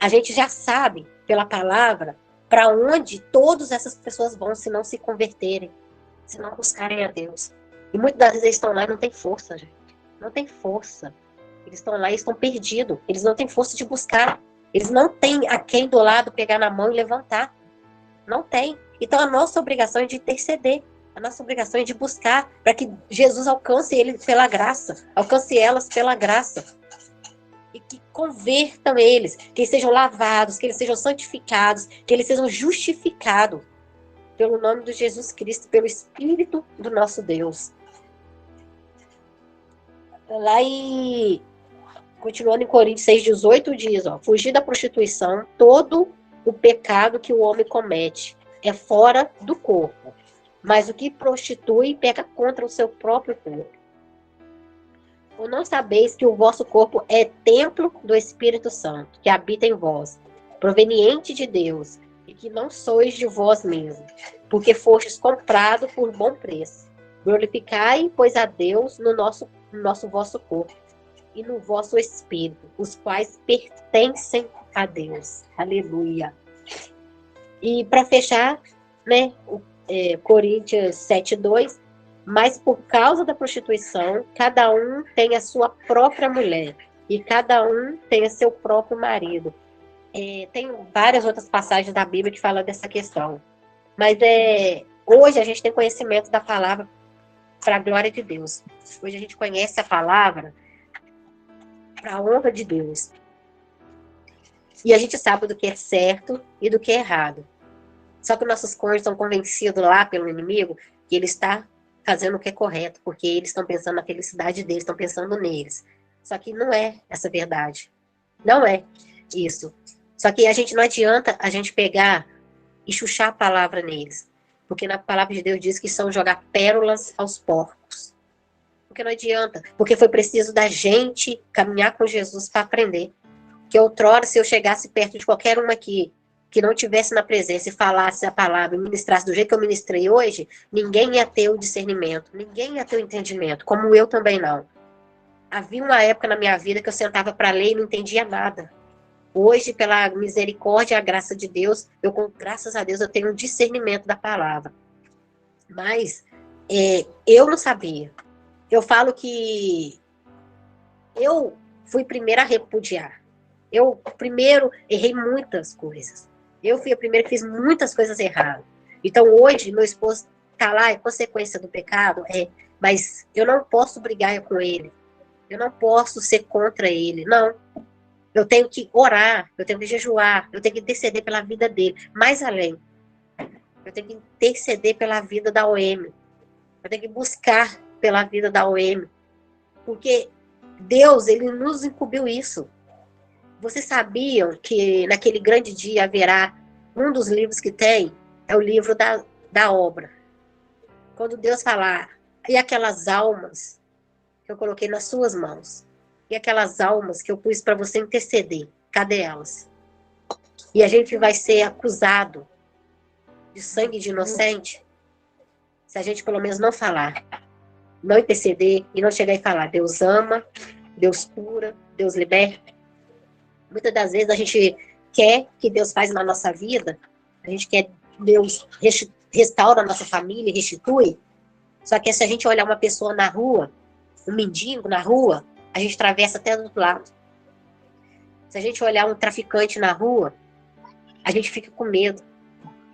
a gente já sabe, pela palavra, para onde todas essas pessoas vão se não se converterem, se não buscarem a Deus. E muitas das vezes eles estão lá e não tem força, gente. Não tem força. Eles estão lá e estão perdidos. Eles não têm força de buscar. Eles não têm a quem do lado pegar na mão e levantar. Não tem. Então a nossa obrigação é de interceder. A nossa obrigação é de buscar para que Jesus alcance eles pela graça. Alcance elas pela graça. E que convertam eles, que eles sejam lavados, que eles sejam santificados, que eles sejam justificados pelo nome de Jesus Cristo, pelo Espírito do nosso Deus. Lá em, continuando em Coríntios 6,18 diz, fugir da prostituição, todo o pecado que o homem comete é fora do corpo, mas o que prostitui peca contra o seu próprio corpo. Ou não sabeis que o vosso corpo é templo do Espírito Santo, que habita em vós, proveniente de Deus, e que não sois de vós mesmos, porque fostes comprado por bom preço. Glorificai, pois, a Deus no nosso vosso corpo e no vosso espírito, os quais pertencem a Deus. Aleluia. E para fechar, né, Coríntios 7,2, mas por causa da prostituição, cada um tem a sua própria mulher, e cada um tem a seu próprio marido. Tem várias outras passagens da Bíblia que falam dessa questão. Mas hoje a gente tem conhecimento da palavra para a glória de Deus. Hoje a gente conhece a palavra para a honra de Deus. E a gente sabe do que é certo e do que é errado. Só que nossos cônjuges estão convencidos lá pelo inimigo que ele está fazendo o que é correto, porque eles estão pensando na felicidade deles, estão pensando neles. Só que não é essa verdade. Não é isso. Só que a gente não adianta a gente pegar e chuchar a palavra neles. Porque na palavra de Deus diz que são jogar pérolas aos porcos. Porque não adianta. Porque foi preciso da gente caminhar com Jesus para aprender. Que outrora, se eu chegasse perto de qualquer uma aqui que não tivesse na presença e falasse a palavra e ministrasse do jeito que eu ministrei hoje, ninguém ia ter o discernimento, ninguém ia ter o entendimento, como eu também não. Havia uma época na minha vida que eu sentava para ler e não entendia nada. Hoje, pela misericórdia e a graça de Deus, graças a Deus, eu tenho um discernimento da palavra. Mas eu não sabia. Eu falo que eu fui primeira a repudiar. Eu primeiro errei muitas coisas. Eu fui a primeira que fiz muitas coisas erradas. Então, hoje, meu esposo está lá, é consequência do pecado, mas eu não posso brigar com ele. Eu não posso ser contra ele. Não. Eu tenho que orar, eu tenho que jejuar, eu tenho que interceder pela vida dele. Mais além, eu tenho que interceder pela vida da OM. Eu tenho que buscar pela vida da OM. Porque Deus, ele nos incumbiu isso. Vocês sabiam que naquele grande dia haverá um dos livros que tem, é o livro da obra. Quando Deus falar, e aquelas almas que eu coloquei nas suas mãos, e aquelas almas que eu pus para você interceder, cadê elas? E a gente vai ser acusado de sangue de inocente, se a gente pelo menos não falar, não interceder e não chegar e falar, Deus ama, Deus cura, Deus liberta. Muitas das vezes a gente quer que Deus faz na nossa vida, a gente quer que Deus restaura a nossa família, restitui, só que se a gente olhar uma pessoa na rua, um mendigo na rua, a gente atravessa até do outro lado. Se a gente olhar um traficante na rua, a gente fica com medo.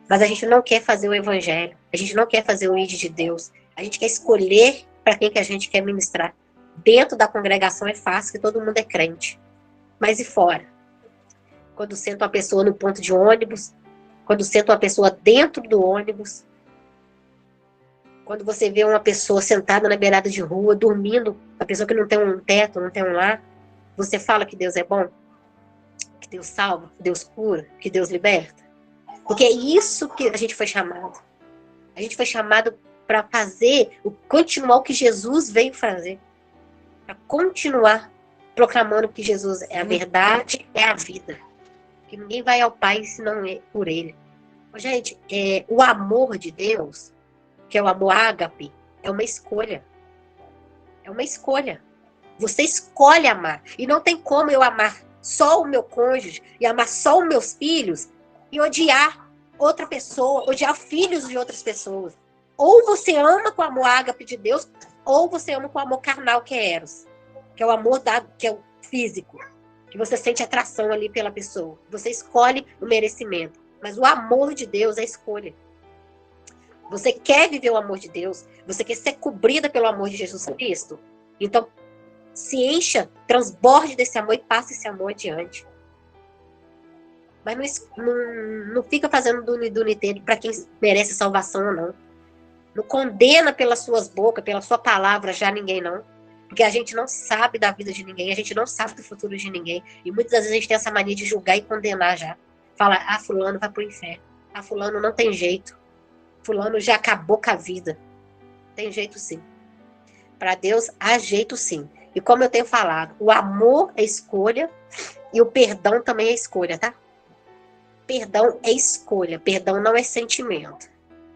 Mas a gente não quer fazer o evangelho, a gente não quer fazer o ID de Deus, a gente quer escolher para quem que a gente quer ministrar. Dentro da congregação é fácil, que todo mundo é crente. Mas e fora? Quando senta uma pessoa no ponto de ônibus, quando senta uma pessoa dentro do ônibus, quando você vê uma pessoa sentada na beirada de rua, dormindo, uma pessoa que não tem um teto, não tem um lar, você fala que Deus é bom? Que Deus salva, que Deus cura, que Deus liberta? Porque é isso que a gente foi chamado. A gente foi chamado para continuar o que Jesus veio fazer. Para continuar proclamando que Jesus é a verdade, é a vida. Que ninguém vai ao Pai se não é por Ele. Gente, o amor de Deus, que é o amor ágape, é uma escolha. É uma escolha. Você escolhe amar. E não tem como eu amar só o meu cônjuge e amar só os meus filhos e odiar outra pessoa, odiar filhos de outras pessoas. Ou você ama com o amor ágape de Deus, ou você ama com o amor carnal, que é Eros. Que é o amor que é o físico. Que você sente atração ali pela pessoa. Você escolhe o merecimento. Mas o amor de Deus é escolha. Você quer viver o amor de Deus? Você quer ser cobrida pelo amor de Jesus Cristo? Então, se encha, transborde desse amor e passe esse amor adiante. Mas não fica fazendo dune para quem merece salvação ou não. Não condena pelas suas bocas, pela sua palavra já ninguém não. Porque a gente não sabe da vida de ninguém, a gente não sabe do futuro de ninguém. E muitas vezes a gente tem essa mania de julgar e condenar já. Fala, fulano vai pro inferno. Fulano não tem jeito. Fulano já acabou com a vida. Tem jeito sim. Para Deus, há jeito sim. E como eu tenho falado, o amor é escolha e o perdão também é escolha, tá? Perdão é escolha, perdão não é sentimento.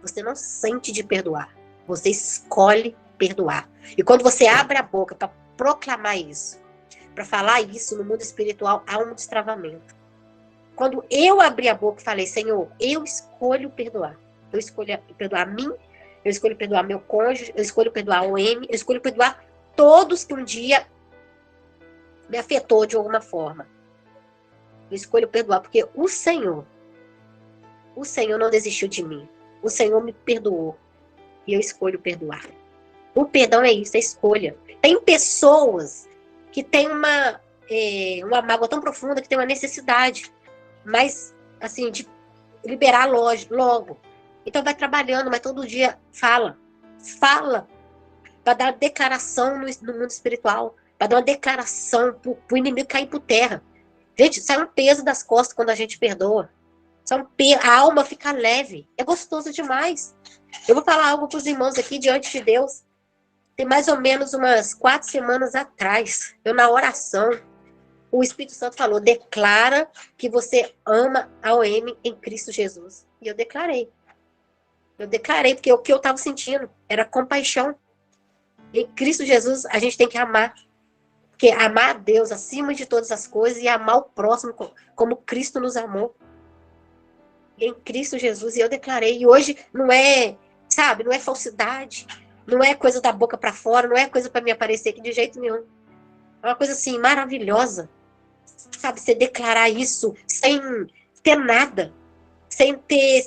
Você não sente de perdoar, você escolhe perdoar. E quando você abre a boca para proclamar isso, para falar isso no mundo espiritual, há um destravamento. Quando eu abri a boca e falei, Senhor, eu escolho perdoar. Eu escolho perdoar a mim, eu escolho perdoar meu cônjuge, eu escolho perdoar o M, eu escolho perdoar todos que um dia me afetou de alguma forma. Eu escolho perdoar, porque o Senhor não desistiu de mim. O Senhor me perdoou. E eu escolho perdoar. O perdão é isso, é escolha. Tem pessoas que têm uma mágoa tão profunda que tem uma necessidade, mas, assim, de liberar logo. Então vai trabalhando, mas todo dia fala para dar declaração no mundo espiritual, para dar uma declaração para o inimigo cair por terra. Gente, sai um peso das costas quando a gente perdoa. A alma fica leve. É gostoso demais. Eu vou falar algo para os irmãos aqui diante de Deus. Tem mais ou menos umas 4 semanas atrás, eu na oração, o Espírito Santo falou, declara que você ama a OM em Cristo Jesus. E eu declarei. Porque o que eu estava sentindo era compaixão. Em Cristo Jesus, a gente tem que amar. Porque amar a Deus acima de todas as coisas e amar o próximo como Cristo nos amou. Em Cristo Jesus, e eu declarei. E hoje não é, sabe, não é falsidade, não é coisa da boca para fora, não é coisa para me aparecer aqui de jeito nenhum. É uma coisa assim, maravilhosa. Sabe, você declarar isso sem ter nada, sem ter,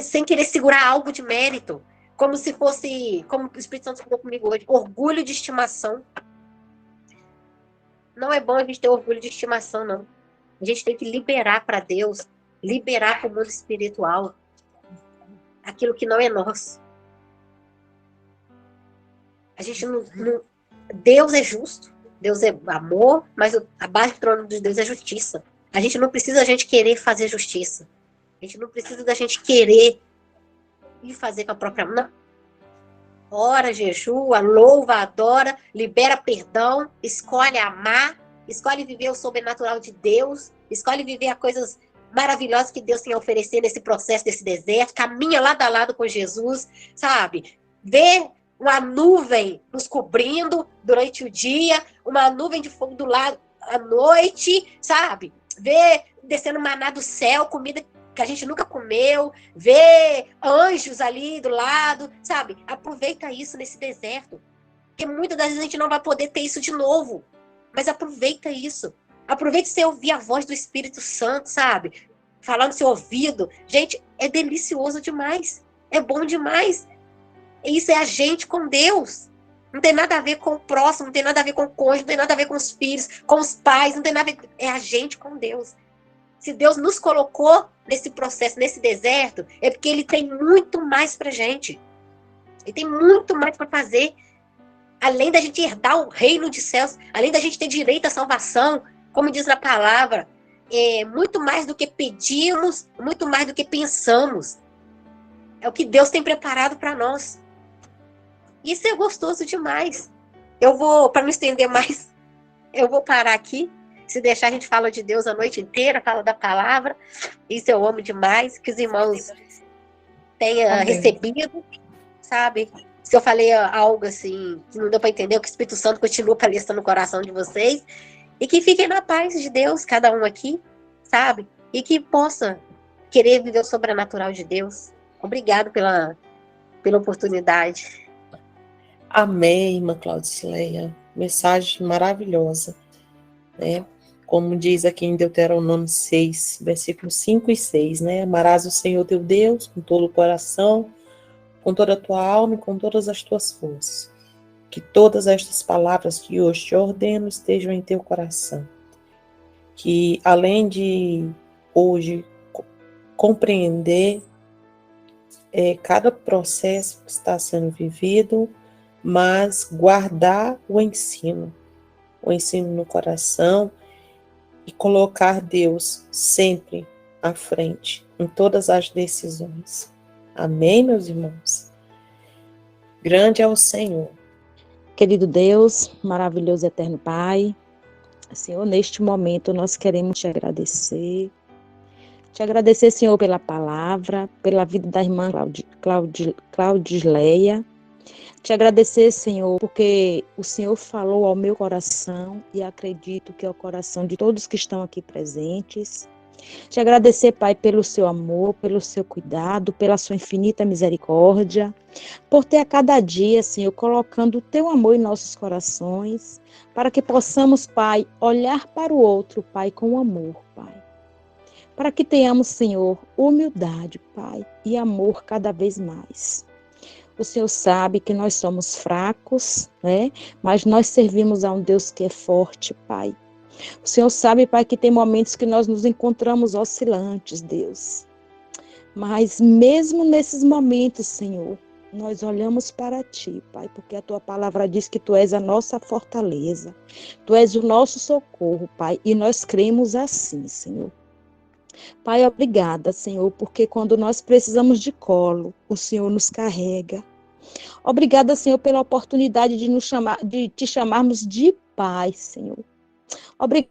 sem querer segurar algo de mérito, como se fosse, como o Espírito Santo falou comigo hoje, orgulho de estimação. Não é bom a gente ter orgulho de estimação, não. A gente tem que liberar para Deus, liberar para o mundo espiritual aquilo que não é nosso. A gente não. Deus é justo, Deus é amor, mas a base do trono de Deus é justiça. A gente não precisa querer fazer justiça. A gente não precisa da gente querer ir fazer com a própria mão. Ora, jejua, louva, adora, libera perdão, escolhe amar, escolhe viver o sobrenatural de Deus, escolhe viver as coisas maravilhosas que Deus tem a oferecer nesse processo, desse deserto, caminha lado a lado com Jesus, sabe? Vê uma nuvem nos cobrindo durante o dia, uma nuvem de fogo do lado à noite, sabe? Vê descendo maná do céu, comida que a gente nunca comeu, vê anjos ali do lado, sabe? Aproveita isso nesse deserto. Porque muitas das vezes a gente não vai poder ter isso de novo. Mas aproveita isso. Aproveita você ouvir a voz do Espírito Santo, sabe? Falar no seu ouvido. Gente, é delicioso demais. É bom demais. Isso é a gente com Deus. Não tem nada a ver com o próximo, não tem nada a ver com o cônjuge, não tem nada a ver com os filhos, com os pais, não tem nada a ver. É a gente com Deus. Se Deus nos colocou nesse processo, nesse deserto, é porque Ele tem muito mais pra gente. Ele tem muito mais para fazer. Além da gente herdar o reino de céus, além da gente ter direito à salvação, como diz na palavra, é muito mais do que pedimos, muito mais do que pensamos. É o que Deus tem preparado para nós. Isso é gostoso demais. Eu vou, para não estender mais, eu vou parar aqui. Se deixar, a gente fala de Deus a noite inteira, fala da palavra. Isso eu amo demais, que os irmãos tenham recebido, sabe? Se eu falei algo assim, que não deu para entender, que o Espírito Santo continua palestrando no coração de vocês. E que fiquem na paz de Deus, cada um aqui, sabe? E que possa querer viver o sobrenatural de Deus. Obrigado pela oportunidade. Amém, irmã Claudileia. Mensagem maravilhosa, né? Como diz aqui em Deuteronômio 6, versículos 5 e 6, né? Amarás o Senhor teu Deus com todo o coração, com toda a tua alma e com todas as tuas forças. Que todas estas palavras que hoje te ordeno estejam em teu coração. Que além de hoje compreender cada processo que está sendo vivido, mas guardar o ensino no coração e colocar Deus sempre à frente em todas as decisões. Amém, meus irmãos? Grande é o Senhor. Querido Deus, maravilhoso e eterno Pai, Senhor, neste momento nós queremos te agradecer. Te agradecer, Senhor, pela palavra, pela vida da irmã Claudisleia. Te agradecer, Senhor, porque o Senhor falou ao meu coração e acredito que é o coração de todos que estão aqui presentes. Te agradecer, Pai, pelo seu amor, pelo seu cuidado, pela sua infinita misericórdia, por ter a cada dia, Senhor, colocando o teu amor em nossos corações, para que possamos, Pai, olhar para o outro, Pai, com amor, Pai. Para que tenhamos, Senhor, humildade, Pai, e amor cada vez mais. O Senhor sabe que nós somos fracos, né? Mas nós servimos a um Deus que é forte, Pai. O Senhor sabe, Pai, que tem momentos que nós nos encontramos oscilantes, Deus. Mas mesmo nesses momentos, Senhor, nós olhamos para Ti, Pai, porque a Tua palavra diz que Tu és a nossa fortaleza. Tu és o nosso socorro, Pai, e nós cremos assim, Senhor. Pai, obrigada, Senhor, porque quando nós precisamos de colo, o Senhor nos carrega. Obrigada, Senhor, pela oportunidade de Te chamarmos de Pai, Senhor. Obrigada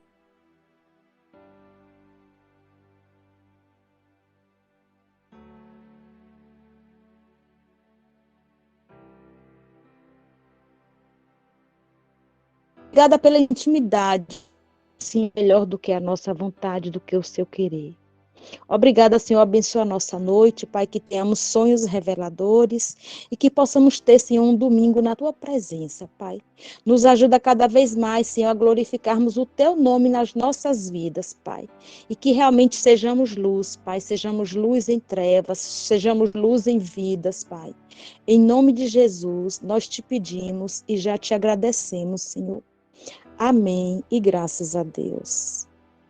pela intimidade, sim, melhor do que a nossa vontade, do que o seu querer. Obrigada, Senhor, abençoa a nossa noite, Pai, que tenhamos sonhos reveladores e que possamos ter, Senhor, um domingo na Tua presença, Pai. Nos ajuda cada vez mais, Senhor, a glorificarmos o Teu nome nas nossas vidas, Pai. E que realmente sejamos luz, Pai, sejamos luz em trevas, sejamos luz em vidas, Pai. Em nome de Jesus, nós te pedimos e já te agradecemos, Senhor. Amém e graças a Deus.